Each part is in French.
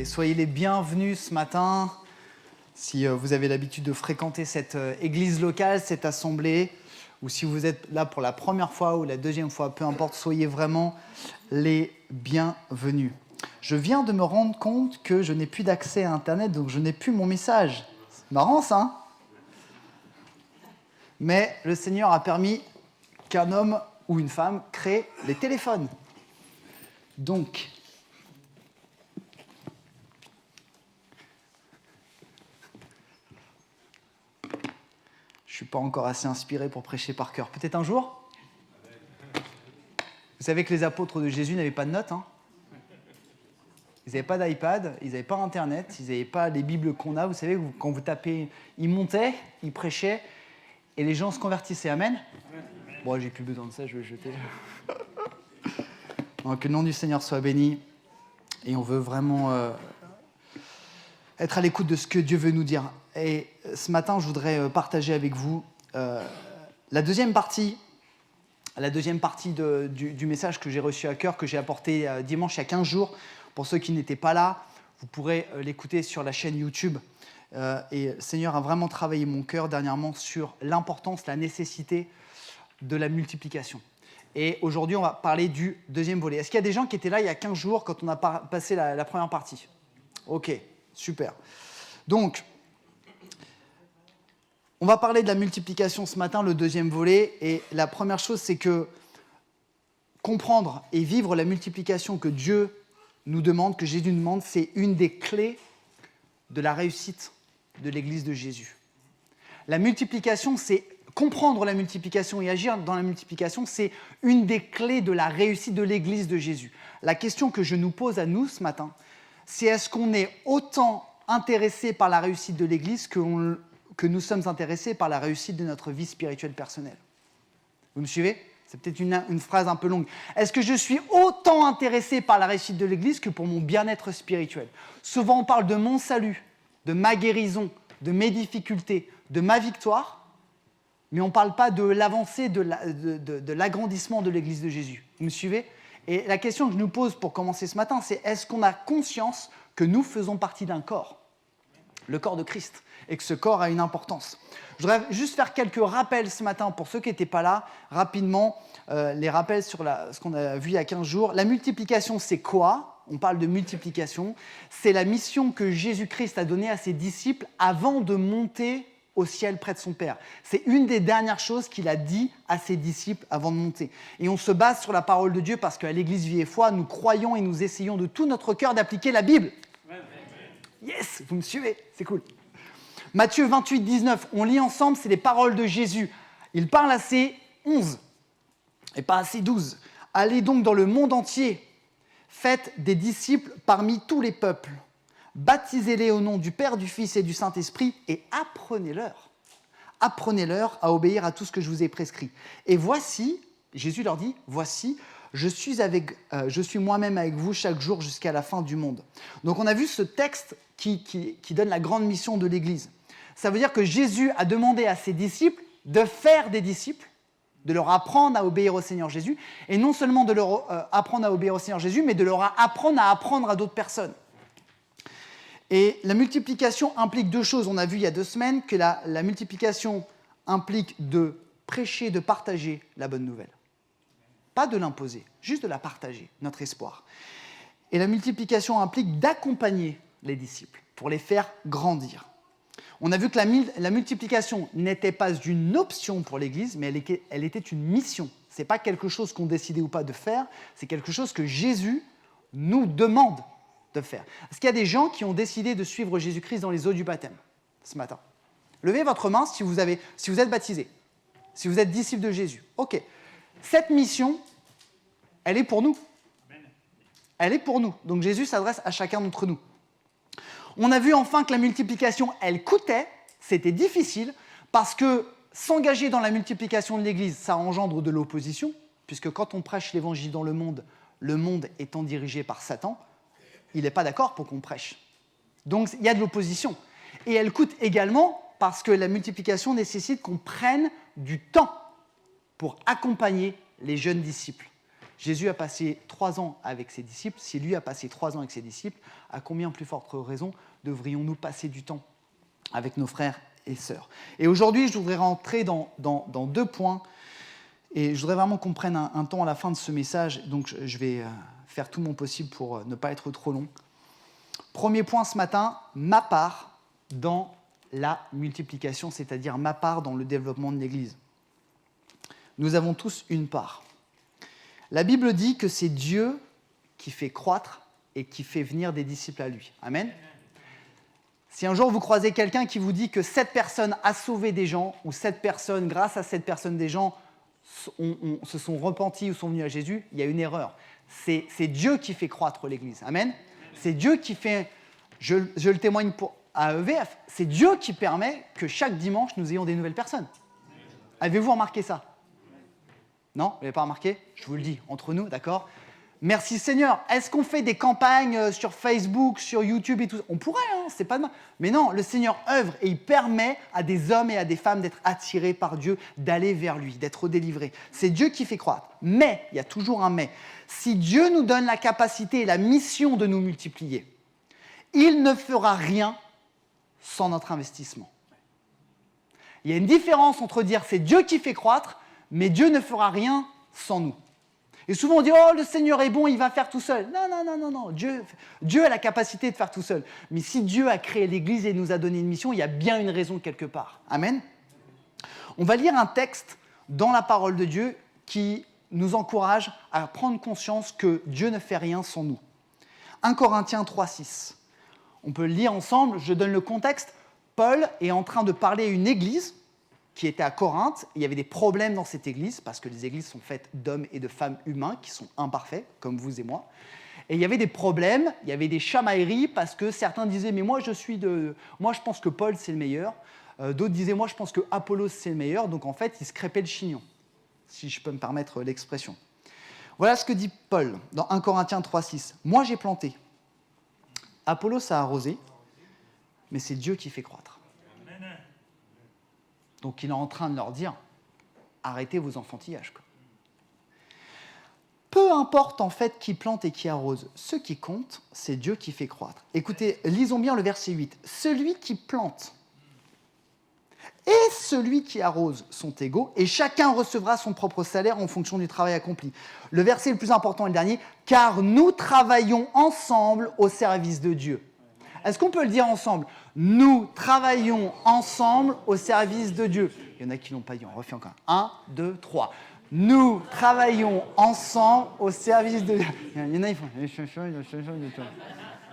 Et soyez les bienvenus ce matin. Si vous avez l'habitude de fréquenter cette église locale, cette assemblée, ou si vous êtes là pour la première fois ou la deuxième fois, peu importe, soyez vraiment les bienvenus. Je viens de me rendre compte que je n'ai plus d'accès à Internet, donc je n'ai plus mon message. C'est marrant ça, hein ? Mais le Seigneur a permis qu'un homme ou une femme crée les téléphones. Donc, je ne suis pas encore assez inspiré pour prêcher par cœur. Peut-être un jour ? Vous savez que les apôtres de Jésus n'avaient pas de notes, hein ? Ils n'avaient pas d'iPad, ils n'avaient pas Internet, ils n'avaient pas les Bibles qu'on a. Vous savez, quand vous tapez, ils montaient, ils prêchaient, et les gens se convertissaient. Amen ? Bon, j'ai plus besoin de ça, je vais le jeter. Donc, que le nom du Seigneur soit béni. Et on veut vraiment être à l'écoute de ce que Dieu veut nous dire. Et ce matin, je voudrais partager avec vous la deuxième partie du message que j'ai reçu à cœur, que j'ai apporté dimanche il y a 15 jours. Pour ceux qui n'étaient pas là, vous pourrez l'écouter sur la chaîne YouTube. Et le Seigneur a vraiment travaillé mon cœur dernièrement sur l'importance, la nécessité de la multiplication. Et aujourd'hui, on va parler du deuxième volet. Est-ce qu'il y a des gens qui étaient là il y a 15 jours quand on a passé la première partie ? Ok, super. Donc, on va parler de la multiplication ce matin, le deuxième volet. Et la première chose, c'est que comprendre et vivre la multiplication que Dieu nous demande, que Jésus nous demande, c'est une des clés de la réussite de l'Église de Jésus. La multiplication, c'est comprendre la multiplication et agir dans la multiplication, c'est une des clés de la réussite de l'Église de Jésus. La question que je nous pose à nous ce matin, c'est est-ce qu'on est autant intéressé par la réussite de l'Église que nous sommes intéressés par la réussite de notre vie spirituelle personnelle ? Vous me suivez ? C'est peut-être une phrase un peu longue. Est-ce que je suis autant intéressé par la réussite de l'Église que pour mon bien-être spirituel ? Souvent, on parle de mon salut, de ma guérison, de mes difficultés, de ma victoire, mais on ne parle pas de l'avancée, de l'agrandissement de l'Église de Jésus. Vous me suivez ? Et la question que je nous pose pour commencer ce matin, c'est est-ce qu'on a conscience que nous faisons partie d'un corps, le corps de Christ, et que ce corps a une importance ? Je voudrais juste faire quelques rappels ce matin pour ceux qui n'étaient pas là, rapidement, les rappels sur ce qu'on a vu il y a 15 jours. La multiplication, c'est quoi ? On parle de multiplication. C'est la mission que Jésus-Christ a donnée à ses disciples avant de monter au ciel près de son Père. C'est une des dernières choses qu'il a dit à ses disciples avant de monter. Et on se base sur la parole de Dieu parce qu'à l'Église Vie et Foi, nous croyons et nous essayons de tout notre cœur d'appliquer la Bible. Yes, vous me suivez, c'est cool. Matthieu 28, 19, on lit ensemble, c'est les paroles de Jésus. Il parle à ses 11 et pas à ses 12. Allez donc dans le monde entier, faites des disciples parmi tous les peuples. Baptisez-les au nom du Père, du Fils et du Saint-Esprit et apprenez-leur à obéir à tout ce que je vous ai prescrit. Et voici, Jésus leur dit, voici, je suis moi-même avec vous chaque jour jusqu'à la fin du monde. Donc on a vu ce texte qui donne la grande mission de l'Église. Ça veut dire que Jésus a demandé à ses disciples de faire des disciples, de leur apprendre à obéir au Seigneur Jésus, et non seulement de leur apprendre à obéir au Seigneur Jésus, mais de leur apprendre à apprendre à d'autres personnes. Et la multiplication implique deux choses. On a vu il y a 2 semaines que la multiplication implique de prêcher, de partager la bonne nouvelle. Pas de l'imposer, juste de la partager, notre espoir. Et la multiplication implique d'accompagner les disciples pour les faire grandir. On a vu que la multiplication n'était pas une option pour l'Église, mais elle était une mission. Ce n'est pas quelque chose qu'on décidait ou pas de faire, c'est quelque chose que Jésus nous demande de faire. Est-ce qu'il y a des gens qui ont décidé de suivre Jésus-Christ dans les eaux du baptême ce matin ? Levez votre main si vous êtes baptisé, si vous êtes disciple de Jésus. Ok. Cette mission, elle est pour nous. Elle est pour nous. Donc Jésus s'adresse à chacun d'entre nous. On a vu enfin que la multiplication, elle coûtait, c'était difficile, parce que s'engager dans la multiplication de l'Église, ça engendre de l'opposition, puisque quand on prêche l'Évangile dans le monde étant dirigé par Satan, il n'est pas d'accord pour qu'on prêche. Donc il y a de l'opposition. Et elle coûte également parce que la multiplication nécessite qu'on prenne du temps pour accompagner les jeunes disciples. Jésus a passé 3 ans avec ses disciples. Si lui a passé 3 ans avec ses disciples, à combien plus forte raison devrions-nous passer du temps avec nos frères et sœurs? Et aujourd'hui, je voudrais rentrer dans 2 points. Et je voudrais vraiment qu'on prenne un temps à la fin de ce message. Donc, je vais faire tout mon possible pour ne pas être trop long. Premier point ce matin, ma part dans la multiplication, c'est-à-dire ma part dans le développement de l'Église. Nous avons tous une part. La Bible dit que c'est Dieu qui fait croître et qui fait venir des disciples à lui. Amen. Si un jour vous croisez quelqu'un qui vous dit que cette personne a sauvé des gens, ou cette personne, grâce à cette personne, des gens se sont repentis ou sont venus à Jésus, il y a une erreur. C'est Dieu qui fait croître l'Église. Amen. C'est Dieu qui fait, je le témoigne à EVF, c'est Dieu qui permet que chaque dimanche, nous ayons des nouvelles personnes. Avez-vous remarqué ça? Non? Vous n'avez pas remarqué? Je vous le dis, entre nous, d'accord? Merci Seigneur. Est-ce qu'on fait des campagnes sur Facebook, sur YouTube et tout ça? On pourrait, hein, c'est pas de mal. Mais non, le Seigneur œuvre et il permet à des hommes et à des femmes d'être attirés par Dieu, d'aller vers lui, d'être délivrés. C'est Dieu qui fait croître. Mais, il y a toujours un mais. Si Dieu nous donne la capacité et la mission de nous multiplier, il ne fera rien sans notre investissement. Il y a une différence entre dire c'est Dieu qui fait croître, mais Dieu ne fera rien sans nous. Et souvent on dit « Oh, le Seigneur est bon, il va faire tout seul ». Non. Dieu a la capacité de faire tout seul. Mais si Dieu a créé l'Église et nous a donné une mission, il y a bien une raison quelque part. Amen. On va lire un texte dans la parole de Dieu qui nous encourage à prendre conscience que Dieu ne fait rien sans nous. 1 Corinthiens 3,6. On peut le lire ensemble, je donne le contexte. Paul est en train de parler à une église qui était à Corinthe. Il y avait des problèmes dans cette église, parce que les églises sont faites d'hommes et de femmes humains qui sont imparfaits, comme vous et moi. Et il y avait des problèmes, il y avait des chamailleries, parce que certains disaient « mais moi je pense que Paul c'est le meilleur ». D'autres disaient « moi je pense que Apollos c'est le meilleur ». Donc en fait, ils se crêpaient le chignon, si je peux me permettre l'expression. Voilà ce que dit Paul dans 1 Corinthiens 3,6. « Moi j'ai planté, Apollos a arrosé, mais c'est Dieu qui fait croître. » Donc il est en train de leur dire, arrêtez vos enfantillages. Peu importe en fait qui plante et qui arrose, ce qui compte, c'est Dieu qui fait croître. Écoutez, lisons bien le verset 8. Celui qui plante et celui qui arrose sont égaux, et chacun recevra son propre salaire en fonction du travail accompli. Le verset le plus important est le dernier, car nous travaillons ensemble au service de Dieu. Est-ce qu'on peut le dire ensemble? Nous travaillons ensemble au service de Dieu. Il y en a qui ne l'ont pas dit, on refait encore. 1, 2, 3. Nous travaillons ensemble au service de Dieu. Il y en a, ils font...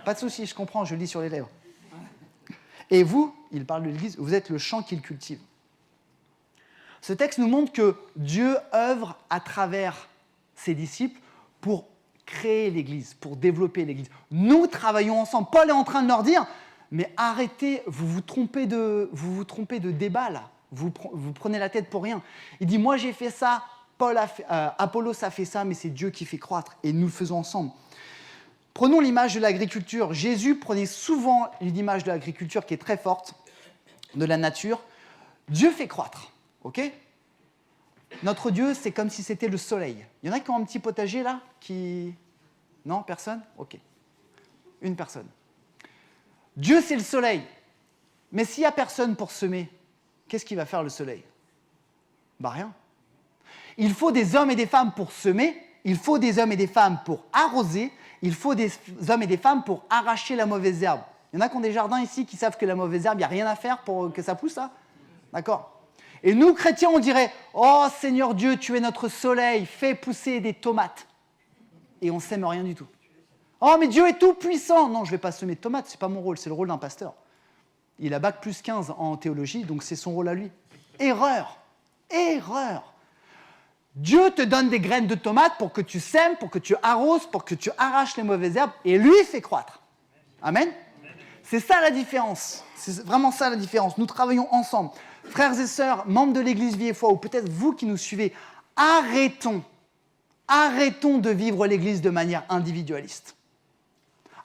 Pas de souci, je comprends, je lis sur les lèvres. Et vous, il parle de l'Église, vous êtes le champ qu'il cultive. Ce texte nous montre que Dieu œuvre à travers ses disciples pour créer l'Église, pour développer l'Église. Nous travaillons ensemble. Paul est en train de leur dire, mais arrêtez, vous vous trompez de débat là. Vous prenez la tête pour rien. Il dit, moi j'ai fait ça, Apollos a fait ça, mais c'est Dieu qui fait croître et nous le faisons ensemble. Prenons l'image de l'agriculture. Jésus prenait souvent une image de l'agriculture qui est très forte, de la nature. Dieu fait croître, ok ? Notre Dieu, c'est comme si c'était le soleil. Il y en a qui ont un petit potager là qui... Non, personne ? Ok. Une personne. Dieu, c'est le soleil. Mais s'il n'y a personne pour semer, qu'est-ce qu'il va faire le soleil ? Bah rien. Il faut des hommes et des femmes pour semer, il faut des hommes et des femmes pour arroser, il faut des hommes et des femmes pour arracher la mauvaise herbe. Il y en a qui ont des jardins ici qui savent que la mauvaise herbe, il n'y a rien à faire pour que ça pousse, ça ? D'accord ? Et nous, chrétiens, on dirait « Oh Seigneur Dieu, tu es notre soleil, fais pousser des tomates. » Et on ne sème rien du tout. « Oh, mais Dieu est tout puissant. » Non, je ne vais pas semer de tomates, ce n'est pas mon rôle, c'est le rôle d'un pasteur. Il a bac plus 15 en théologie, donc c'est son rôle à lui. Erreur. Erreur. Dieu te donne des graines de tomates pour que tu sèmes, pour que tu arroses, pour que tu arraches les mauvaises herbes, et lui fait croître. Amen. C'est ça la différence. C'est vraiment ça la différence. Nous travaillons ensemble. Frères et sœurs, membres de l'Église Vie et Foi, ou peut-être vous qui nous suivez, arrêtons de vivre l'Église de manière individualiste.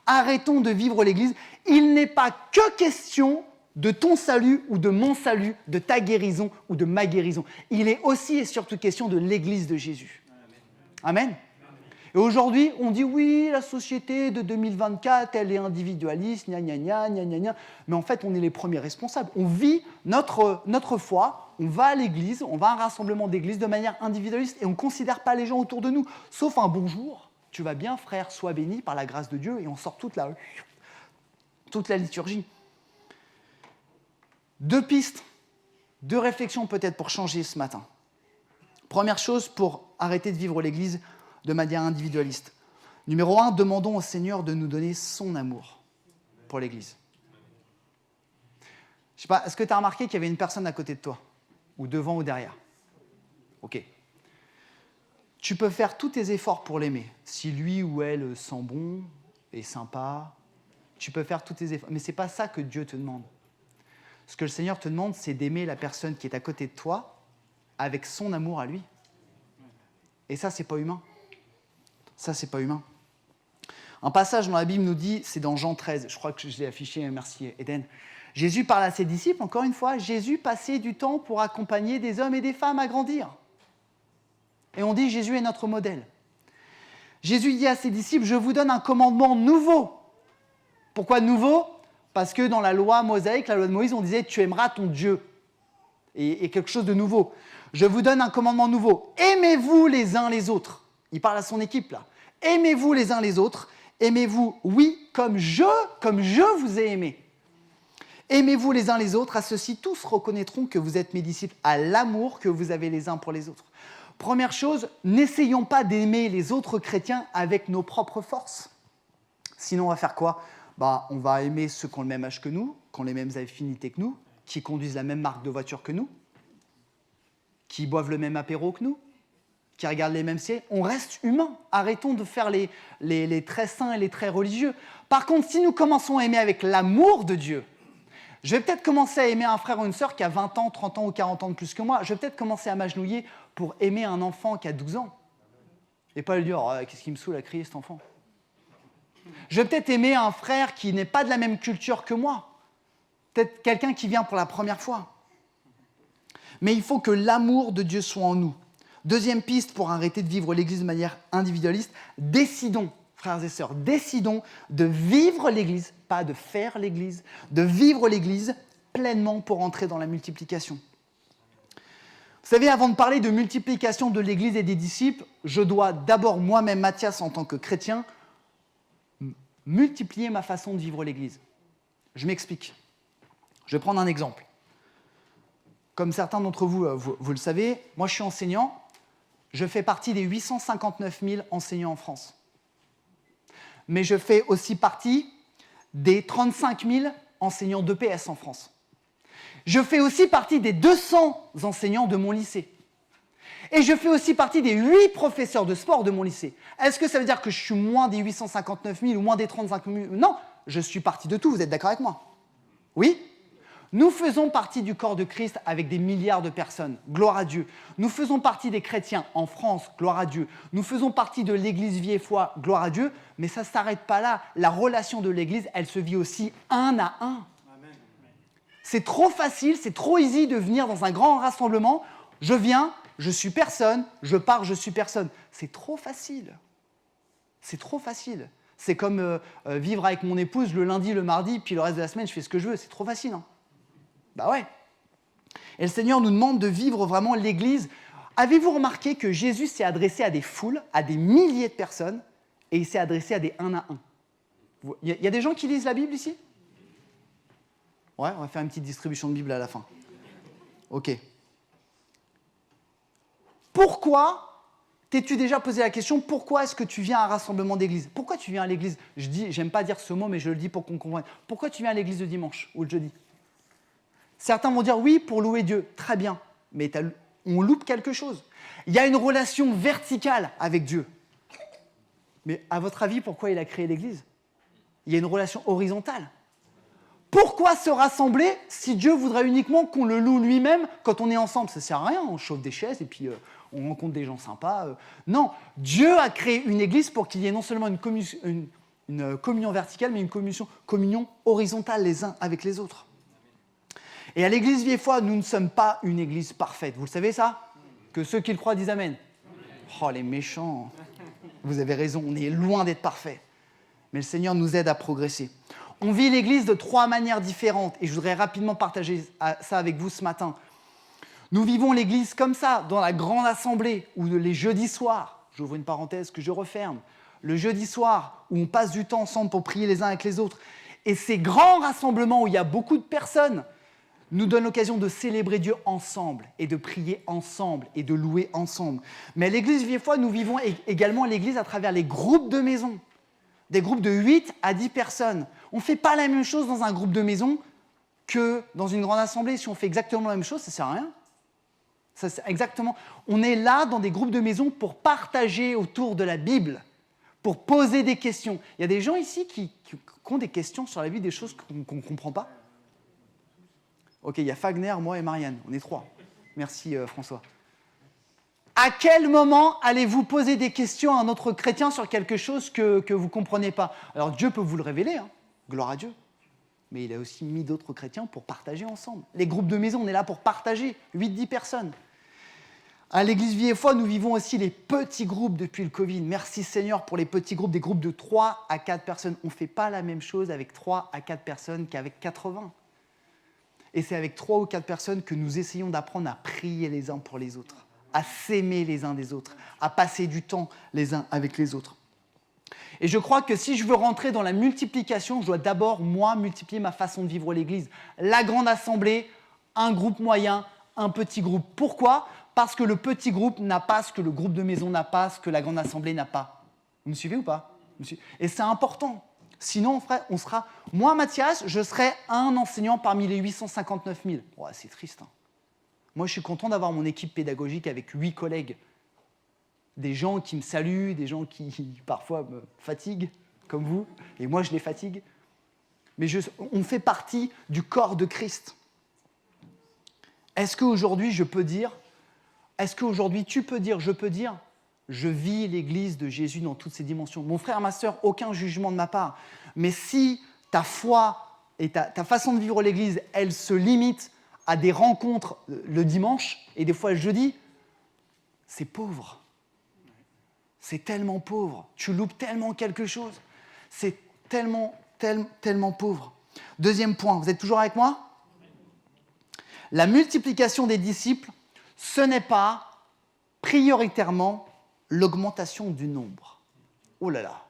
Arrêtons de vivre l'Église. Il n'est pas que question de ton salut ou de mon salut, de ta guérison ou de ma guérison. Il est aussi et surtout question de l'Église de Jésus. Amen. Et aujourd'hui, on dit oui, la société de 2024, elle est individualiste, gna gna gna gna gna gna. Mais en fait, on est les premiers responsables. On vit notre foi, on va à l'église, on va à un rassemblement d'église de manière individualiste et on ne considère pas les gens autour de nous, sauf un bonjour. Tu vas bien, frère, sois béni par la grâce de Dieu, et on sort toute la liturgie. 2 pistes, 2 réflexions peut-être pour changer ce matin. Première chose, pour arrêter de vivre l'Église de manière individualiste. Numéro 1, demandons au Seigneur de nous donner son amour pour l'Église. Je ne sais pas, est-ce que tu as remarqué qu'il y avait une personne à côté de toi, ou devant ou derrière? Ok. Tu peux faire tous tes efforts pour l'aimer. Si lui ou elle sent bon, est sympa, tu peux faire tous tes efforts. Mais ce n'est pas ça que Dieu te demande. Ce que le Seigneur te demande, c'est d'aimer la personne qui est à côté de toi avec son amour à lui. Et ça, c'est pas humain. Ça, c'est pas humain. Un passage dans la Bible nous dit, c'est dans Jean 13, je crois que je l'ai affiché, merci Eden. Jésus parle à ses disciples, encore une fois, Jésus passait du temps pour accompagner des hommes et des femmes à grandir. Et on dit, Jésus est notre modèle. Jésus dit à ses disciples, je vous donne un commandement nouveau. Pourquoi nouveau? Parce que dans la loi mosaïque, la loi de Moïse, on disait, tu aimeras ton Dieu. Et quelque chose de nouveau. Je vous donne un commandement nouveau. Aimez-vous les uns les autres. Il parle à son équipe là. Aimez-vous les uns les autres. Aimez-vous, oui, comme je vous ai aimé. Aimez-vous les uns les autres. À ceux-ci, tous reconnaîtront que vous êtes mes disciples à l'amour que vous avez les uns pour les autres. Première chose, n'essayons pas d'aimer les autres chrétiens avec nos propres forces. Sinon, on va faire quoi? On va aimer ceux qui ont le même âge que nous, qui ont les mêmes affinités que nous, qui conduisent la même marque de voiture que nous, qui boivent le même apéro que nous, qui regardent les mêmes séries. On reste humain. Arrêtons de faire les traits saints et les traits religieux. Par contre, si nous commençons à aimer avec l'amour de Dieu, je vais peut-être commencer à aimer un frère ou une sœur qui a 20 ans, 30 ans ou 40 ans de plus que moi. Je vais peut-être commencer à m'agenouiller pour aimer un enfant qui a 12 ans. Et pas lui dire oh, « qu'est-ce qui me saoule à crier cet enfant ?» Je vais peut-être aimer un frère qui n'est pas de la même culture que moi. Peut-être quelqu'un qui vient pour la première fois. Mais il faut que l'amour de Dieu soit en nous. Deuxième piste pour arrêter de vivre l'Église de manière individualiste, décidons, frères et sœurs, décidons de vivre l'Église, pas de faire l'Église, de vivre l'Église pleinement pour entrer dans la multiplication. Vous savez, avant de parler de multiplication de l'Église et des disciples, je dois d'abord moi-même, Mathias, en tant que chrétien, multiplier ma façon de vivre l'Église. Je m'explique. Je vais prendre un exemple. Comme certains d'entre vous, vous le savez, moi je suis enseignant, je fais partie des 859 000 enseignants en France. Mais je fais aussi partie des 35 000 enseignants d'EPS en France. Je fais aussi partie des 200 enseignants de mon lycée. Et je fais aussi partie des 8 professeurs de sport de mon lycée. Est-ce que ça veut dire que je suis moins des 859 000 ou moins des 35 000? Non, je suis partie de tout, vous êtes d'accord avec moi? Oui? Nous faisons partie du corps de Christ avec des milliards de personnes, gloire à Dieu. Nous faisons partie des chrétiens en France, gloire à Dieu. Nous faisons partie de l'Église Vie et Foi, gloire à Dieu. Mais ça ne s'arrête pas là. La relation de l'Église, elle se vit aussi un à un. Amen. C'est trop facile, c'est trop easy de venir dans un grand rassemblement. Je viens, je suis personne, je pars, je suis personne. C'est trop facile. C'est trop facile. C'est comme vivre avec mon épouse le lundi, le mardi, puis le reste de la semaine, je fais ce que je veux. C'est trop facile, hein. Bah ouais. Et le Seigneur nous demande de vivre vraiment l'Église. Avez-vous remarqué que Jésus s'est adressé à des foules, à des milliers de personnes, et il s'est adressé à des un à un? Il y a des gens qui lisent la Bible ici? Ouais, on va faire une petite distribution de Bible à la fin. Ok. Pourquoi, t'es-tu déjà posé la question, pourquoi est-ce que tu viens à un rassemblement d'église? Pourquoi tu viens à l'église? J'aime pas dire ce mot, mais je le dis pour qu'on comprenne. Pourquoi tu viens à l'église le dimanche ou le jeudi? Certains vont dire oui, pour louer Dieu. Très bien, mais on loupe quelque chose. Il y a une relation verticale avec Dieu. Mais à votre avis, pourquoi il a créé l'Église? Il y a une relation horizontale. Pourquoi se rassembler si Dieu voudrait uniquement qu'on le loue lui-même quand on est ensemble? Ça ne sert à rien, on chauffe des chaises et puis on rencontre des gens sympas. Non, Dieu a créé une Église pour qu'il y ait non seulement une communion verticale, mais une communion horizontale les uns avec les autres. Et à l'Église Vie et Foi, nous ne sommes pas une Église parfaite. Vous le savez ça? Que ceux qui le croient disent Amen. Oh, les méchants. Vous avez raison, on est loin d'être parfait. Mais le Seigneur nous aide à progresser. On vit l'Église de 3 manières différentes et je voudrais rapidement partager ça avec vous ce matin. Nous vivons l'Église comme ça, dans la grande assemblée, ou les jeudis soirs, j'ouvre une parenthèse que je referme, le jeudi soir, où on passe du temps ensemble pour prier les uns avec les autres. Et ces grands rassemblements où il y a beaucoup de personnes nous donnent l'occasion de célébrer Dieu ensemble et de prier ensemble et de louer ensemble. Mais à l'Église Vieux-Foy, nous vivons également l'Église à travers les groupes de maison, des groupes de 8 à 10 personnes. On ne fait pas la même chose dans un groupe de maison que dans une grande assemblée. Si on fait exactement la même chose, ça ne sert à rien. Exactement. On est là dans des groupes de maison pour partager autour de la Bible, pour poser des questions. Il y a des gens ici qui ont des questions sur la Bible, des choses qu'on ne comprend pas. Ok, il y a Fagner, moi et Marianne. On est 3. Merci François. À quel moment allez-vous poser des questions à un autre chrétien sur quelque chose que vous ne comprenez pas? Alors Dieu peut vous le révéler, hein. Gloire à Dieu. Mais il a aussi mis d'autres chrétiens pour partager ensemble. Les groupes de maison, on est là pour partager, 8-10 personnes. À l'Église Vie et Foi, nous vivons aussi les petits groupes depuis le Covid. Merci Seigneur pour les petits groupes, des groupes de 3 à 4 personnes. On ne fait pas la même chose avec 3 à 4 personnes qu'avec 80. Et c'est avec 3 ou 4 personnes que nous essayons d'apprendre à prier les uns pour les autres, à s'aimer les uns des autres, à passer du temps les uns avec les autres. Et je crois que si je veux rentrer dans la multiplication, je dois d'abord, moi, multiplier ma façon de vivre l'Église. La grande assemblée, un groupe moyen, un petit groupe. Pourquoi ? Parce que le petit groupe n'a pas ce que le groupe de maison n'a pas, ce que la grande assemblée n'a pas. Vous me suivez ou pas ? Et c'est important. Sinon, on sera... Moi, Mathias, je serai un enseignant parmi les 859 000. Ouais, c'est triste. Hein. Moi, je suis content d'avoir mon équipe pédagogique avec 8 collègues. Des gens qui me saluent, des gens qui parfois me fatiguent, comme vous, et moi, je les fatigue. Mais on fait partie du corps de Christ. Est-ce qu'aujourd'hui, je peux dire... Est-ce qu'aujourd'hui, tu peux dire, je peux dire, je vis l'Église de Jésus dans toutes ses dimensions. Mon frère, ma sœur, aucun jugement de ma part. Mais si ta foi et ta façon de vivre l'Église, elle se limite à des rencontres le dimanche et des fois le jeudi, c'est pauvre. C'est tellement pauvre. Tu loupes tellement quelque chose. C'est tellement pauvre. Deuxième point, vous êtes toujours avec moi ? La multiplication des disciples, ce n'est pas prioritairement l'augmentation du nombre. Oh là là.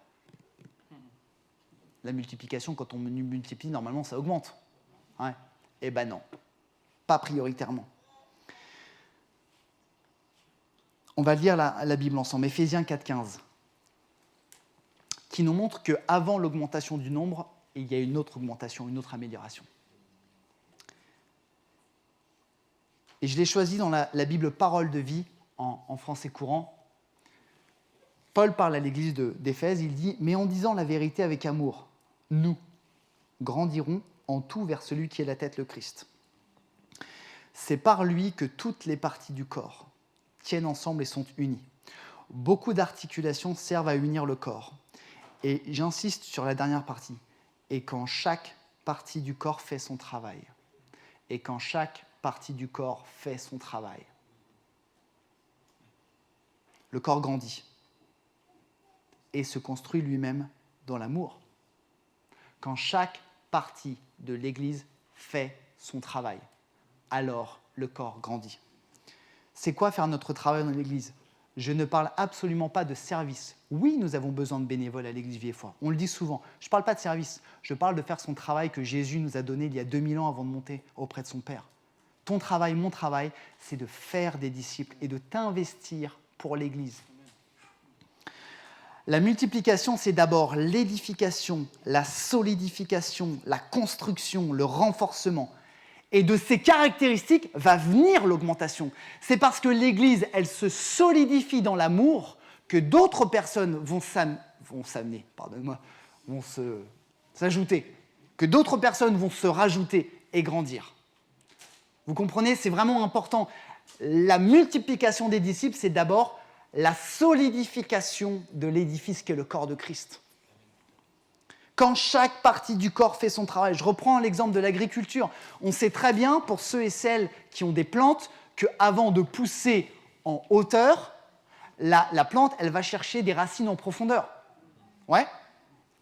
La multiplication, quand on multiplie, normalement, ça augmente. Ouais. Eh ben non, pas prioritairement. On va lire la Bible ensemble, Éphésiens 4,15, qui nous montre qu'avant l'augmentation du nombre, il y a une autre augmentation, une autre amélioration. Et je l'ai choisi dans la Bible Parole de vie, en français courant. Paul parle à l'église d'Éphèse, il dit « Mais en disant la vérité avec amour, nous grandirons en tout vers celui qui est la tête, le Christ. C'est par lui que toutes les parties du corps tiennent ensemble et sont unies. Beaucoup d'articulations servent à unir le corps. Et j'insiste sur la dernière partie. Et quand chaque partie du corps fait son travail. Et quand chaque partie du corps fait son travail. Le corps grandit et se construit lui-même dans l'amour. Quand chaque partie de l'Église fait son travail, alors le corps grandit. C'est quoi faire notre travail dans l'Église ? Je ne parle absolument pas de service. Oui, nous avons besoin de bénévoles à l'Église Vie et Foi. On le dit souvent. Je ne parle pas de service. Je parle de faire son travail que Jésus nous a donné il y a 2000 ans avant de monter auprès de son Père. Ton travail, mon travail, c'est de faire des disciples et de t'investir pour l'Église. La multiplication, c'est d'abord l'édification, la solidification, la construction, le renforcement. Et de ces caractéristiques va venir l'augmentation. C'est parce que l'Église, elle se solidifie dans l'amour que d'autres personnes vont s'ajouter, que d'autres personnes vont se rajouter et grandir. Vous comprenez, c'est vraiment important. La multiplication des disciples, c'est d'abord la solidification de l'édifice qu'est le corps de Christ. Quand chaque partie du corps fait son travail, je reprends l'exemple de l'agriculture. On sait très bien, pour ceux et celles qui ont des plantes, qu'avant de pousser en hauteur, la plante, elle va chercher des racines en profondeur. Ouais.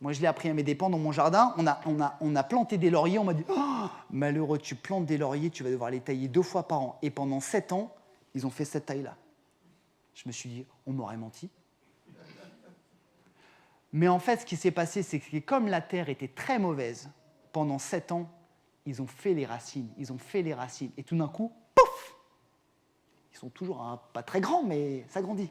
Moi, je l'ai appris à mes dépens dans mon jardin. On a planté des lauriers. On m'a dit oh, malheureux, tu plantes des lauriers, tu vas devoir les tailler 2 fois par an. Et pendant 7 ans, ils ont fait cette taille-là. Je me suis dit, on m'aurait menti. Mais en fait, ce qui s'est passé, c'est que comme la terre était très mauvaise, pendant 7 ans, ils ont fait les racines. Et tout d'un coup, pouf! Ils sont toujours pas très grands, mais ça grandit.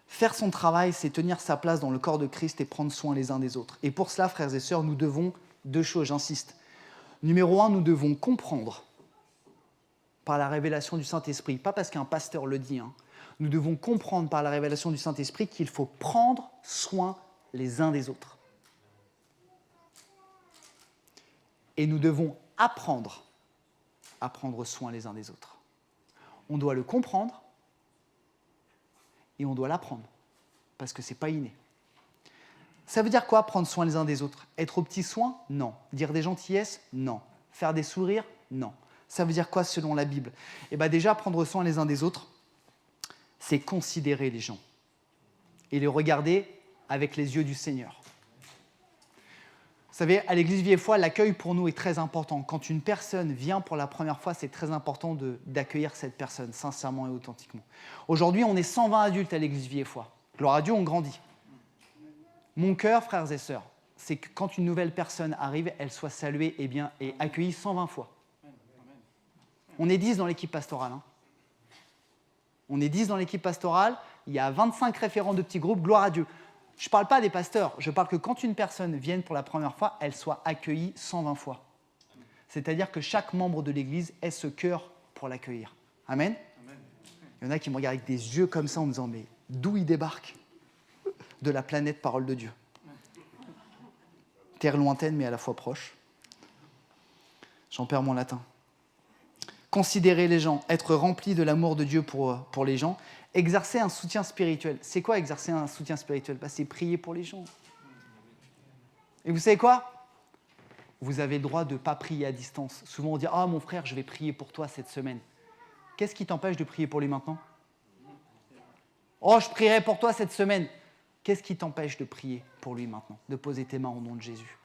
Faire son travail, c'est tenir sa place dans le corps de Christ et prendre soin les uns des autres. Et pour cela, frères et sœurs, nous devons 2 choses, j'insiste. Numéro 1, nous devons comprendre par la révélation du Saint-Esprit, pas parce qu'un pasteur le dit, nous devons comprendre par la révélation du Saint-Esprit qu'il faut prendre soin les uns des autres. Et nous devons apprendre à prendre soin les uns des autres. On doit le comprendre et on doit l'apprendre, parce que ce n'est pas inné. Ça veut dire quoi, prendre soin les uns des autres? Être aux petits soins? Non. Dire des gentillesses? Non. Faire des sourires? Non. Ça veut dire quoi selon la Bible? Eh bien déjà, prendre soin les uns des autres, c'est considérer les gens et les regarder avec les yeux du Seigneur. Vous savez, à l'Église Vie et Foi, l'accueil pour nous est très important. Quand une personne vient pour la première fois, c'est très important d'accueillir cette personne sincèrement et authentiquement. Aujourd'hui, on est 120 adultes à l'Église Vie et Foi. Gloire à Dieu, on grandit. Mon cœur, frères et sœurs, c'est que quand une nouvelle personne arrive, elle soit saluée et accueillie 120 fois. On est 10 dans l'équipe pastorale. On est 10 dans l'équipe pastorale, il y a 25 référents de petits groupes, gloire à Dieu. Je ne parle pas des pasteurs, je parle que quand une personne vient pour la première fois, elle soit accueillie 120 fois. C'est-à-dire que chaque membre de l'Église ait ce cœur pour l'accueillir. Amen. Il y en a qui me regardent avec des yeux comme ça en me disant « Mais d'où il débarque ?» De la planète Parole de Dieu. Terre lointaine mais à la fois proche. J'en perds mon latin. Considérer les gens, être rempli de l'amour de Dieu pour les gens, exercer un soutien spirituel. C'est quoi exercer un soutien spirituel? C'est prier pour les gens. Et vous savez quoi? Vous avez le droit de ne pas prier à distance. Souvent on dit « Ah mon frère, je vais prier pour toi cette semaine. » Qu'est-ce qui t'empêche de prier pour lui maintenant? « Oh, je prierai pour toi cette semaine. » Qu'est-ce qui t'empêche de prier pour lui maintenant? De poser tes mains au nom de Jésus.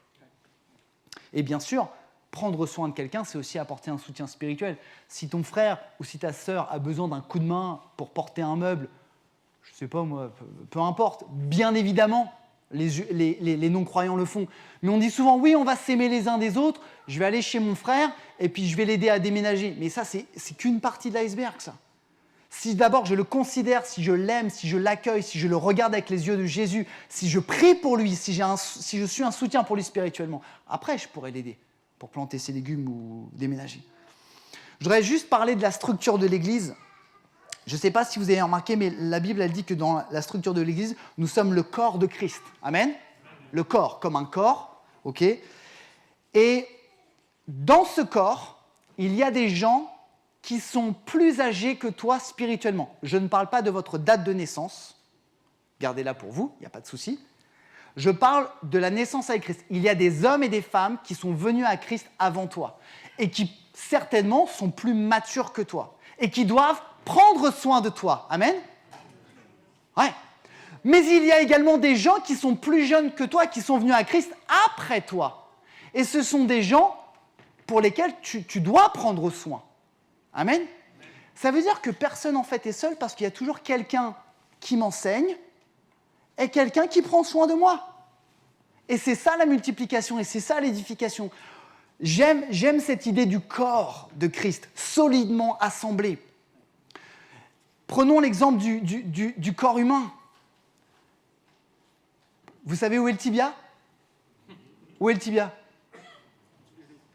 Et bien sûr, prendre soin de quelqu'un, c'est aussi apporter un soutien spirituel. Si ton frère ou si ta sœur a besoin d'un coup de main pour porter un meuble, je ne sais pas moi, peu importe, bien évidemment, les non-croyants le font. Mais on dit souvent, oui, on va s'aimer les uns des autres, je vais aller chez mon frère et puis je vais l'aider à déménager. Mais ça, c'est qu'une partie de l'iceberg, ça. Si d'abord je le considère, si je l'aime, si je l'accueille, si je le regarde avec les yeux de Jésus, si je prie pour lui, si je suis un soutien pour lui spirituellement, après je pourrais l'aider pour planter ses légumes ou déménager. Je voudrais juste parler de la structure de l'Église. Je ne sais pas si vous avez remarqué, mais la Bible elle dit que dans la structure de l'Église, nous sommes le corps de Christ. Amen. Le corps, comme un corps, ok. Et dans ce corps, il y a des gens qui sont plus âgés que toi spirituellement. Je ne parle pas de votre date de naissance. Gardez-la pour vous, il n'y a pas de souci. Je parle de la naissance avec Christ. Il y a des hommes et des femmes qui sont venus à Christ avant toi et qui, certainement, sont plus matures que toi et qui doivent prendre soin de toi. Amen. Ouais. Mais il y a également des gens qui sont plus jeunes que toi, qui sont venus à Christ après toi. Et ce sont des gens pour lesquels tu dois prendre soin. Amen. Ça veut dire que personne en fait est seul parce qu'il y a toujours quelqu'un qui m'enseigne et quelqu'un qui prend soin de moi. Et c'est ça la multiplication et c'est ça l'édification. J'aime cette idée du corps de Christ, solidement assemblé. Prenons l'exemple du corps humain. Vous savez où est le tibia? Où est le tibia?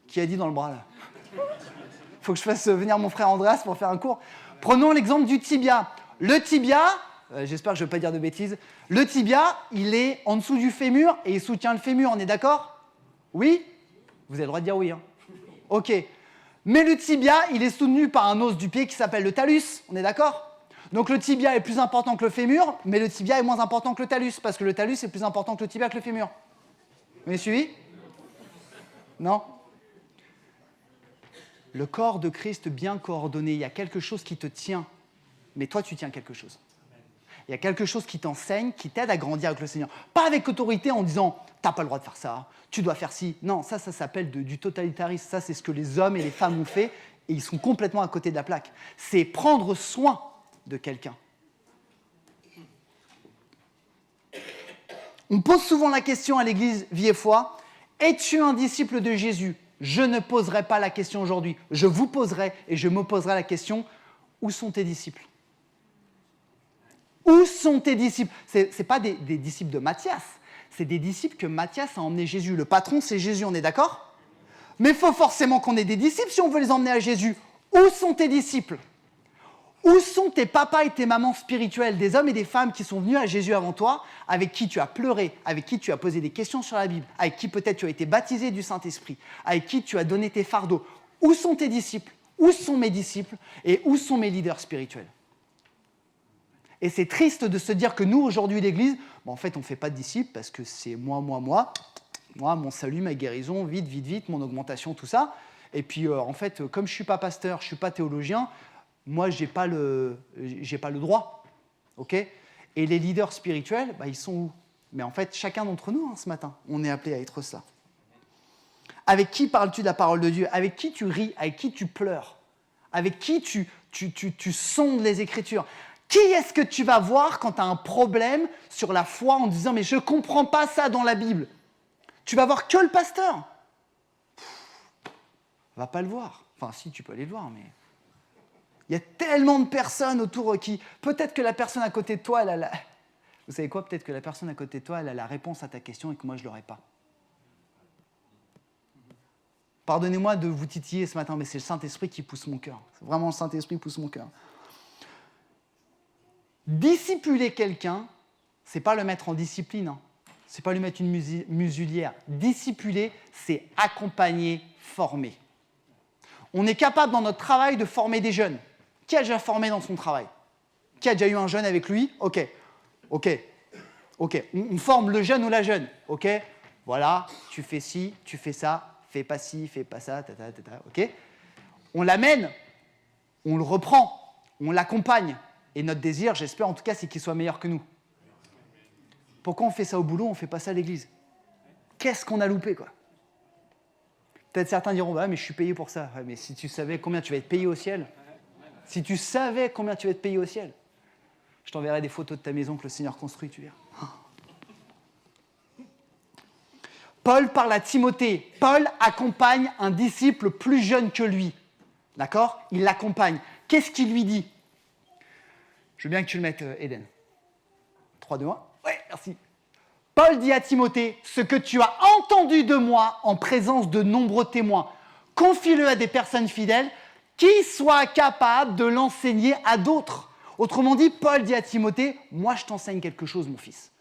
Qui a dit dans le bras là? Il faut que je fasse venir mon frère Andreas pour faire un cours. Prenons l'exemple du tibia. Le tibia, j'espère que je ne vais pas dire de bêtises, le tibia, il est en dessous du fémur et il soutient le fémur, on est d'accord? Oui? Vous avez le droit de dire oui. Ok. Mais le tibia, il est soutenu par un os du pied qui s'appelle le talus, on est d'accord? Donc le tibia est plus important que le fémur, mais le tibia est moins important que le talus, parce que le talus est plus important que le tibia que le fémur. Vous m'avez suivi? Non? Le corps de Christ bien coordonné, il y a quelque chose qui te tient. mais toi, tu tiens quelque chose. Il y a quelque chose qui t'enseigne, qui t'aide à grandir avec le Seigneur. Pas avec autorité en disant « t'as pas le droit de faire ça, tu dois faire ci ». Non, ça s'appelle du totalitarisme. Ça, c'est ce que les hommes et les femmes ont fait et ils sont complètement à côté de la plaque. C'est prendre soin de quelqu'un. On pose souvent la question à l'église Vie et Foi, « Es-tu un disciple de Jésus ?» Je ne poserai pas la question aujourd'hui. Je vous poserai et je me poserai la question « Où sont tes disciples ?» Où sont tes disciples ? Ce n'est pas des disciples de Matthias, c'est des disciples que Matthias a emmenés Jésus. Le patron, c'est Jésus, on est d'accord ? Mais il faut forcément qu'on ait des disciples si on veut les emmener à Jésus. Où sont tes disciples ? Où sont tes papas et tes mamans spirituels, des hommes et des femmes qui sont venus à Jésus avant toi, avec qui tu as pleuré, avec qui tu as posé des questions sur la Bible, avec qui peut-être tu as été baptisé du Saint-Esprit, avec qui tu as donné tes fardeaux ? Où sont tes disciples ? Où sont mes disciples ? Et où sont mes leaders spirituels ? Et c'est triste de se dire que nous, aujourd'hui, l'Église, en fait, on ne fait pas de disciples parce que c'est moi, mon salut, ma guérison, vite, mon augmentation, tout ça. Et puis, en fait, comme je ne suis pas pasteur, je ne suis pas théologien, moi, je n'ai pas le droit. Ok ? Et les leaders spirituels, ils sont où ? Mais en fait, chacun d'entre nous, ce matin, on est appelé à être ça. Avec qui parles-tu de la parole de Dieu ? Avec qui tu ris ? Avec qui tu pleures ? Avec qui tu sondes les Écritures ? Qui est-ce que tu vas voir quand tu as un problème sur la foi en disant « mais je ne comprends pas ça dans la Bible ». Tu vas voir que le pasteur. Va pas le voir. Enfin, si, tu peux aller le voir, mais... Il y a tellement de personnes autour qui... Peut-être que la personne à côté de toi, elle a la... Vous savez quoi ? Peut-être que la personne à côté de toi, elle a la réponse à ta question et que moi, je ne l'aurai pas. Pardonnez-moi de vous titiller ce matin, mais c'est le Saint-Esprit qui pousse mon cœur. C'est vraiment le Saint-Esprit qui pousse mon cœur. Discipuler quelqu'un, ce n'est pas le mettre en discipline, ce n'est pas lui mettre une muselière. Discipuler, c'est accompagner, former. On est capable dans notre travail de former des jeunes. Qui a déjà formé dans son travail ? Qui a déjà eu un jeune avec lui ? Ok. On forme le jeune ou la jeune. Ok. Voilà, tu fais ci, tu fais ça, fais pas ci, fais pas ça, ok. On l'amène, on le reprend, on l'accompagne. Et notre désir, j'espère en tout cas, c'est qu'il soit meilleur que nous. Pourquoi on fait ça au boulot, on ne fait pas ça à l'église ? Qu'est-ce qu'on a loupé, quoi ? Peut-être certains diront, mais je suis payé pour ça. Ouais, mais si tu savais combien tu vas être payé au ciel, je t'enverrai des photos de ta maison que le Seigneur construit, tu verras. Paul parle à Timothée. Paul accompagne un disciple plus jeune que lui. D'accord ? Il l'accompagne. Qu'est-ce qu'il lui dit ? Je veux bien que tu le mettes, Eden. 3, 2, 1. Ouais, merci. Paul dit à Timothée, ce que tu as entendu de moi en présence de nombreux témoins, confie-le à des personnes fidèles qui soient capables de l'enseigner à d'autres. Autrement dit, Paul dit à Timothée, moi je t'enseigne quelque chose, mon fils.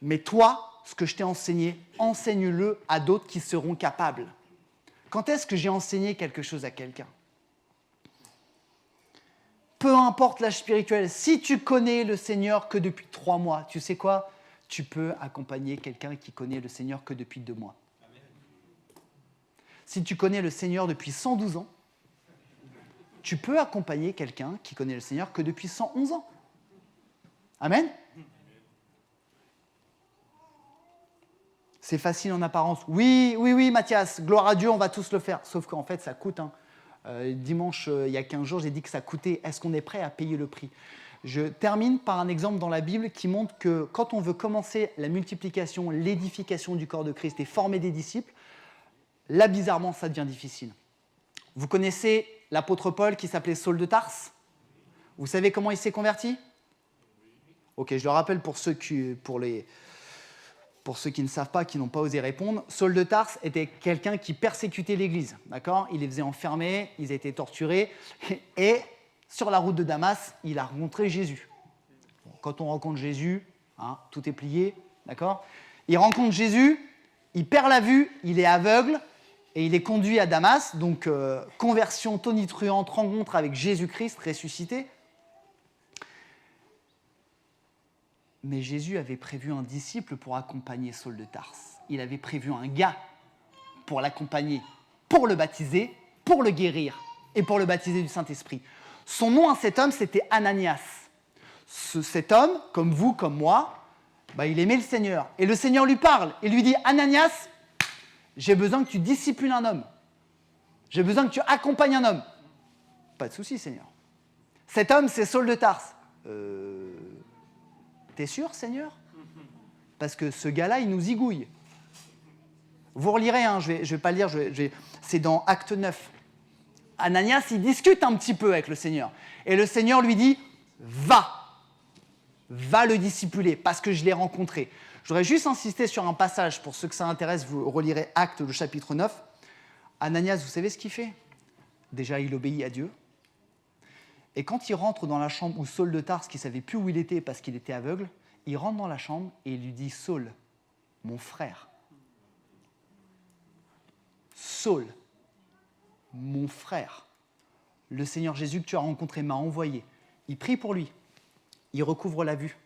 Mais toi, ce que je t'ai enseigné, enseigne-le à d'autres qui seront capables. Quand est-ce que j'ai enseigné quelque chose à quelqu'un ? Peu importe l'âge spirituel, si tu connais le Seigneur que depuis 3 mois, tu sais quoi ? Tu peux accompagner quelqu'un qui connaît le Seigneur que depuis 2 mois. Amen. Si tu connais le Seigneur depuis 112 ans, tu peux accompagner quelqu'un qui connaît le Seigneur que depuis 111 ans. Amen. C'est facile en apparence. Oui, Mathias, gloire à Dieu, on va tous le faire. Sauf qu'en fait, ça coûte. Dimanche, il y a 15 jours, j'ai dit que ça coûtait. Est-ce qu'on est prêt à payer le prix ? Je termine par un exemple dans la Bible qui montre que quand on veut commencer la multiplication, l'édification du corps de Christ et former des disciples, là, bizarrement, ça devient difficile. Vous connaissez l'apôtre Paul qui s'appelait Saul de Tarse ? Vous savez comment il s'est converti ? Ok, je le rappelle pour ceux qui ne savent pas, qui n'ont pas osé répondre. Saul de Tarse était quelqu'un qui persécutait l'Église, d'accord ? Il les faisait enfermer, ils étaient torturés, et sur la route de Damas, il a rencontré Jésus. Quand on rencontre Jésus, tout est plié, d'accord ? Il rencontre Jésus, il perd la vue, il est aveugle, et il est conduit à Damas, donc conversion tonitruante, rencontre avec Jésus-Christ ressuscité. Mais Jésus avait prévu un disciple pour accompagner Saul de Tarse. Il avait prévu un gars pour l'accompagner, pour le baptiser, pour le guérir et pour le baptiser du Saint-Esprit. Son nom à cet homme, c'était Ananias. Cet homme, comme vous, comme moi, il aimait le Seigneur. Et le Seigneur lui parle et lui dit, Ananias, j'ai besoin que tu disciplines un homme. J'ai besoin que tu accompagnes un homme. Pas de souci, Seigneur. Cet homme, c'est Saul de Tarse. T'es sûr, Seigneur? Parce que ce gars-là, il nous zigouille. Vous relirez, hein, je vais pas le lire, c'est dans Acte 9. Ananias, il discute un petit peu avec le Seigneur. Et le Seigneur lui dit, va le discipuler, parce que je l'ai rencontré. Je voudrais juste insister sur un passage, pour ceux que ça intéresse, vous relirez Acte, le chapitre 9. Ananias, vous savez ce qu'il fait? Déjà, il obéit à Dieu. Et quand il rentre dans la chambre où Saul de Tarse, qui ne savait plus où il était parce qu'il était aveugle, il rentre dans la chambre et il lui dit, Saul, mon frère. Saul, mon frère. Le Seigneur Jésus que tu as rencontré m'a envoyé. Il prie pour lui. Il recouvre la vue.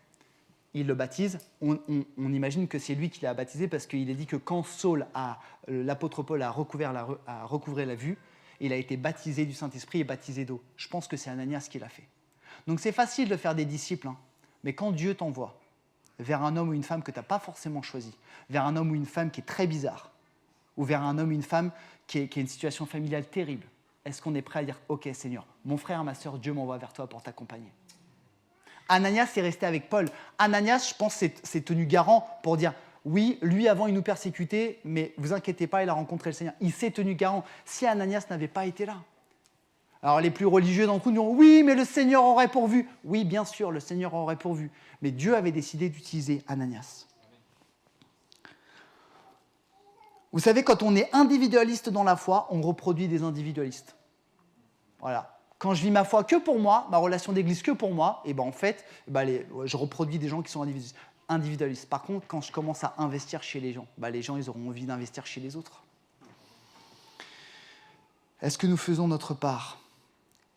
Il le baptise. On imagine que c'est lui qui l'a baptisé parce qu'il est dit que quand l'apôtre Paul a recouvré la vue, il a été baptisé du Saint-Esprit et baptisé d'eau. Je pense que c'est Ananias qui l'a fait. Donc c'est facile de faire des disciples, hein, mais quand Dieu t'envoie vers un homme ou une femme que tu n'as pas forcément choisi, vers un homme ou une femme qui est très bizarre, ou vers un homme ou une femme qui a une situation familiale terrible, est-ce qu'on est prêt à dire « Ok, Seigneur, mon frère, ma sœur, Dieu m'envoie vers toi pour t'accompagner ». Ananias est resté avec Paul. Ananias, je pense, s'est tenu garant pour dire « Oui, lui, avant, il nous persécutait, mais vous inquiétez pas, il a rencontré le Seigneur. » Il s'est tenu garant. Si Ananias n'avait pas été là. Alors, les plus religieux d'entre nous diront « Oui, mais le Seigneur aurait pourvu. » Oui, bien sûr, le Seigneur aurait pourvu. Mais Dieu avait décidé d'utiliser Ananias. Vous savez, quand on est individualiste dans la foi, on reproduit des individualistes. Voilà. Quand je vis ma foi que pour moi, ma relation d'église que pour moi, et en fait, je reproduis des gens qui sont individualistes. Par contre, quand je commence à investir chez les gens, ils auront envie d'investir chez les autres. Est-ce que nous faisons notre part?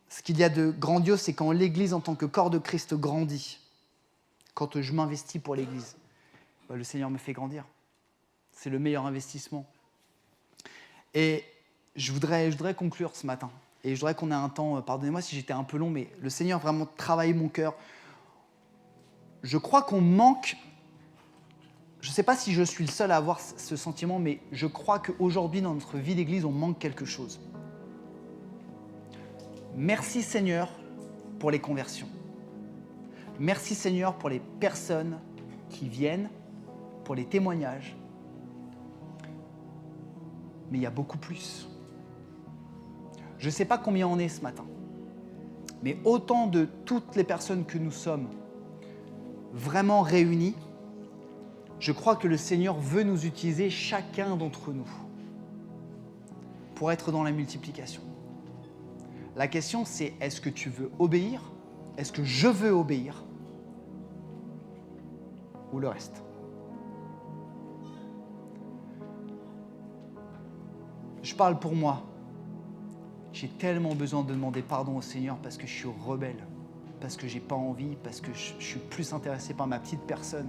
Ce qu'il y a de grandiose, c'est quand l'église, en tant que corps de Christ, grandit. Quand je m'investis pour l'église, le Seigneur me fait grandir. C'est le meilleur investissement. Et je voudrais conclure ce matin. Et je voudrais qu'on ait un temps, pardonnez-moi si j'étais un peu long, mais le Seigneur vraiment travaille mon cœur. Je crois qu'on manque, je ne sais pas si je suis le seul à avoir ce sentiment, mais je crois qu'aujourd'hui, dans notre vie d'église, on manque quelque chose. Merci Seigneur pour les conversions. Merci Seigneur pour les personnes qui viennent, pour les témoignages. Mais il y a beaucoup plus. Je ne sais pas combien on est ce matin, mais autant de toutes les personnes que nous sommes vraiment réunies, je crois que le Seigneur veut nous utiliser chacun d'entre nous pour être dans la multiplication. La question c'est, est-ce que tu veux obéir? Est-ce que je veux obéir? Ou le reste? Je parle pour moi. J'ai tellement besoin de demander pardon au Seigneur parce que je suis rebelle, parce que j'ai pas envie, parce que je suis plus intéressé par ma petite personne.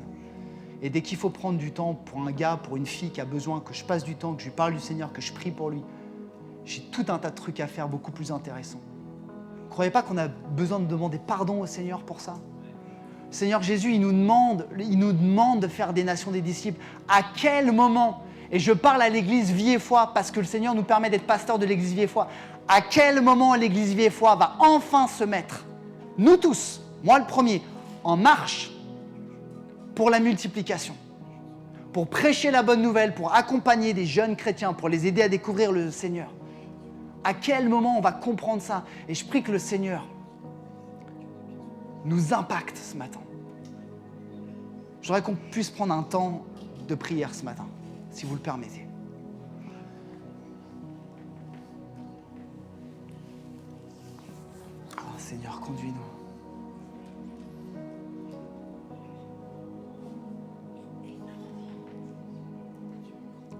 Et dès qu'il faut prendre du temps pour un gars, pour une fille qui a besoin que je passe du temps, que je lui parle du Seigneur, que je prie pour lui, j'ai tout un tas de trucs à faire beaucoup plus intéressants. Ne croyez pas qu'on a besoin de demander pardon au Seigneur pour ça? Seigneur Jésus, il nous demande de faire des nations des disciples. À quel moment? Et je parle à l'église Vie et Foi parce que le Seigneur nous permet d'être pasteur de l'église Vie et Foi. À quel moment l'église Vie et Foi va enfin se mettre, nous tous, moi le premier, en marche pour la multiplication, pour prêcher la bonne nouvelle, pour accompagner des jeunes chrétiens, pour les aider à découvrir le Seigneur? À quel moment on va comprendre ça? Et je prie que le Seigneur nous impacte ce matin. Je voudrais qu'on puisse prendre un temps de prière ce matin, si vous le permettez. Oh, Seigneur, conduis-nous.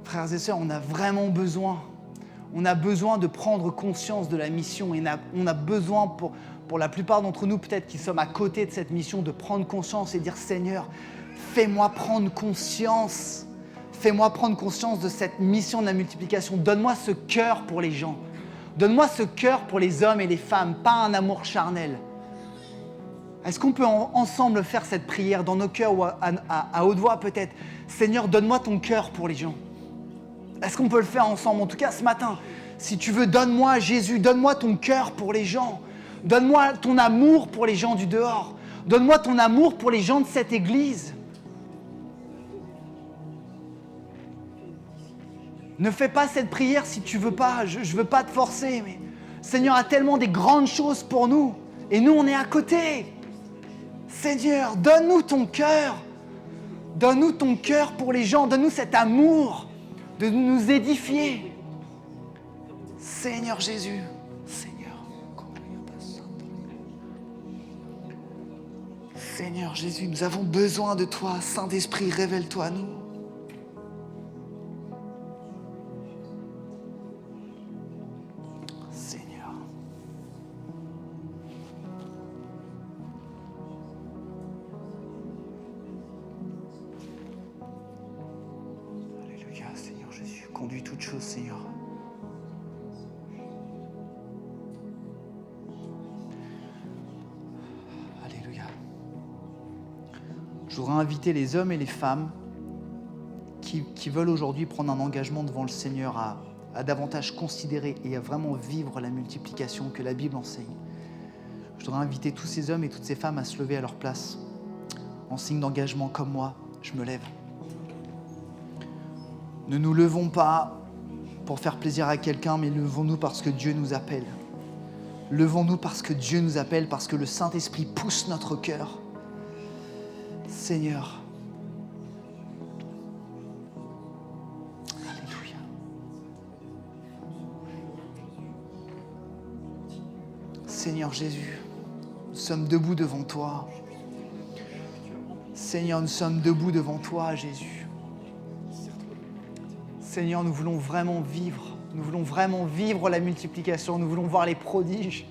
Frères et sœurs, on a vraiment besoin. On a besoin de prendre conscience de la mission et on a besoin, pour la plupart d'entre nous, peut-être qui sommes à côté de cette mission, de prendre conscience et dire « Seigneur, fais-moi prendre conscience. Fais-moi prendre conscience de cette mission de la multiplication. Donne-moi ce cœur pour les gens. Donne-moi ce cœur pour les hommes et les femmes, pas un amour charnel. Est-ce qu'on peut ensemble faire cette prière dans nos cœurs ou à haute voix peut-être? Seigneur, donne-moi ton cœur pour les gens. Est-ce qu'on peut le faire ensemble? En tout cas, ce matin, si tu veux, donne-moi, Jésus, donne-moi ton cœur pour les gens. Donne-moi ton amour pour les gens du dehors. Donne-moi ton amour pour les gens de cette église. Ne fais pas cette prière si tu veux pas. Je ne veux pas te forcer, mais Seigneur a tellement des grandes choses pour nous. Et nous, on est à côté. Seigneur, donne-nous ton cœur. Donne-nous ton cœur pour les gens. Donne-nous cet amour de nous édifier. Seigneur Jésus. Seigneur Jésus, nous avons besoin de toi. Saint-Esprit, révèle-toi à nous. Seigneur. Alléluia, Seigneur Jésus. Conduis toutes choses, Seigneur. Je voudrais inviter les hommes et les femmes qui veulent aujourd'hui prendre un engagement devant le Seigneur à davantage considérer et à vraiment vivre la multiplication que la Bible enseigne. Je voudrais inviter tous ces hommes et toutes ces femmes à se lever à leur place, en signe d'engagement comme moi, je me lève. Ne nous levons pas pour faire plaisir à quelqu'un, mais levons-nous parce que Dieu nous appelle. Levons-nous parce que Dieu nous appelle, parce que le Saint-Esprit pousse notre cœur. Seigneur. Alléluia. Seigneur Jésus, nous sommes debout devant toi. Seigneur, nous sommes debout devant toi, Jésus. Seigneur, nous voulons vraiment vivre la multiplication, nous voulons voir les prodiges.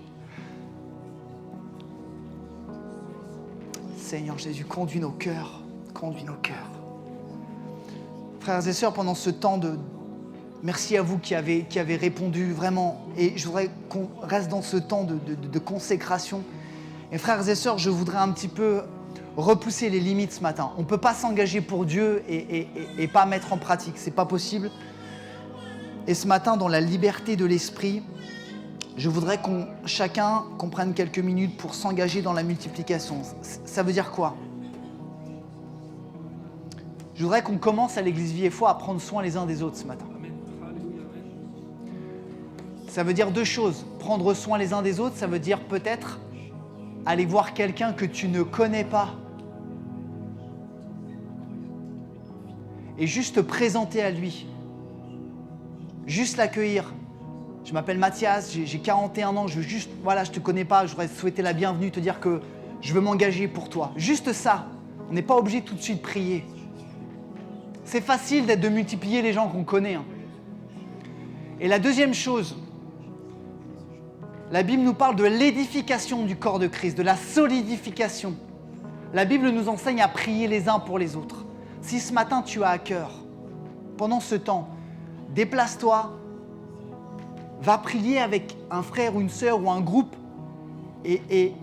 Seigneur Jésus, conduis nos cœurs, conduis nos cœurs. Frères et sœurs, pendant ce temps merci à vous qui avez répondu vraiment, et je voudrais qu'on reste dans ce temps de consécration. Et frères et sœurs, je voudrais un petit peu repousser les limites ce matin. On ne peut pas s'engager pour Dieu et pas mettre en pratique, c'est pas possible. Et ce matin, dans la liberté de l'esprit, je voudrais qu'on prenne quelques minutes pour s'engager dans la multiplication. Ça veut dire quoi? Je voudrais qu'on commence à l'Église Vie et Foi à prendre soin les uns des autres ce matin. Ça veut dire deux choses. Prendre soin les uns des autres, ça veut dire peut-être aller voir quelqu'un que tu ne connais pas et juste te présenter à lui. Juste l'accueillir. Je m'appelle Mathias, j'ai 41 ans, je ne te connais pas, je voudrais te souhaiter la bienvenue, te dire que je veux m'engager pour toi. Juste ça, on n'est pas obligé tout de suite de prier. C'est facile de multiplier les gens qu'on connaît. Hein. Et la deuxième chose, la Bible nous parle de l'édification du corps de Christ, de la solidification. La Bible nous enseigne à prier les uns pour les autres. Si ce matin tu as à cœur, pendant ce temps, déplace-toi, va prier avec un frère ou une sœur ou un groupe et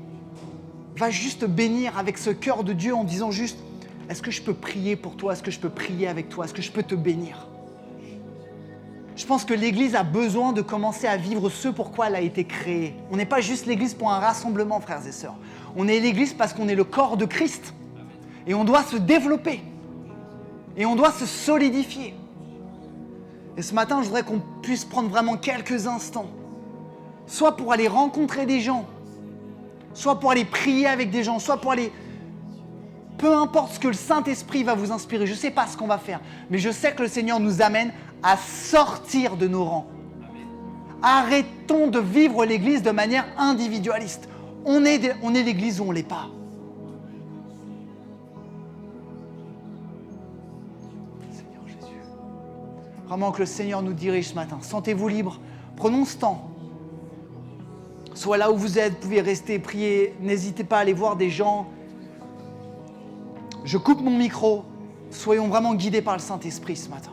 va juste bénir avec ce cœur de Dieu en disant juste « Est-ce que je peux prier pour toi? Est-ce que je peux prier avec toi? Est-ce que je peux te bénir ?» Je pense que l'Église a besoin de commencer à vivre ce pourquoi elle a été créée. On n'est pas juste l'Église pour un rassemblement, frères et sœurs. On est l'Église parce qu'on est le corps de Christ. Et on doit se développer. Et on doit se solidifier. Et ce matin, je voudrais qu'on puisse prendre vraiment quelques instants, soit pour aller rencontrer des gens, soit pour aller prier avec des gens, soit pour aller... Peu importe ce que le Saint-Esprit va vous inspirer, je ne sais pas ce qu'on va faire, mais je sais que le Seigneur nous amène à sortir de nos rangs. Arrêtons de vivre l'Église de manière individualiste. On est l'Église où on ne l'est pas. Vraiment que le Seigneur nous dirige ce matin. Sentez-vous libre. Prenons ce temps. Soit là où vous êtes, vous pouvez rester, prier. N'hésitez pas à aller voir des gens. Je coupe mon micro. Soyons vraiment guidés par le Saint-Esprit ce matin.